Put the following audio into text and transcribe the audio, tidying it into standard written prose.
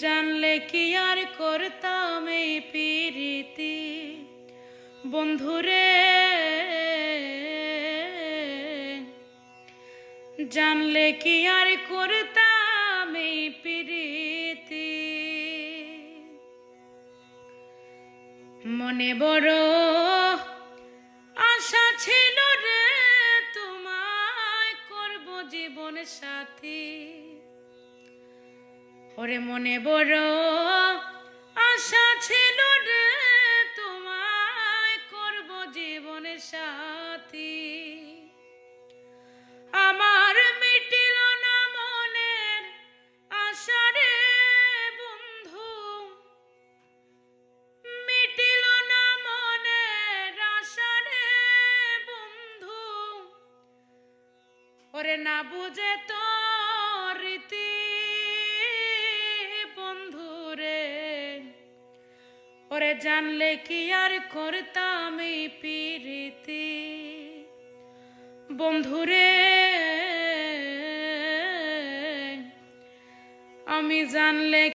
জানলে কি আর করতাম এই প্রীতি বন্ধুরে, জানলে কি আর করতাম এই প্রীতি। মনে বড় আশা ছিল রে তোমায় করব জীবন সাথী, ওরে মনে বড় আশা ছিল রে তোমায় করব জীবন সাথী। আমার মিটিল না মনের আশা রে বন্ধু, মিটিল না মনের আশা রে বন্ধু, ওরে না বুঝে তো রীতি ওরে, জানলে কি আর করতাম এই প্রীতি বন্ধুরে, আমি জানলে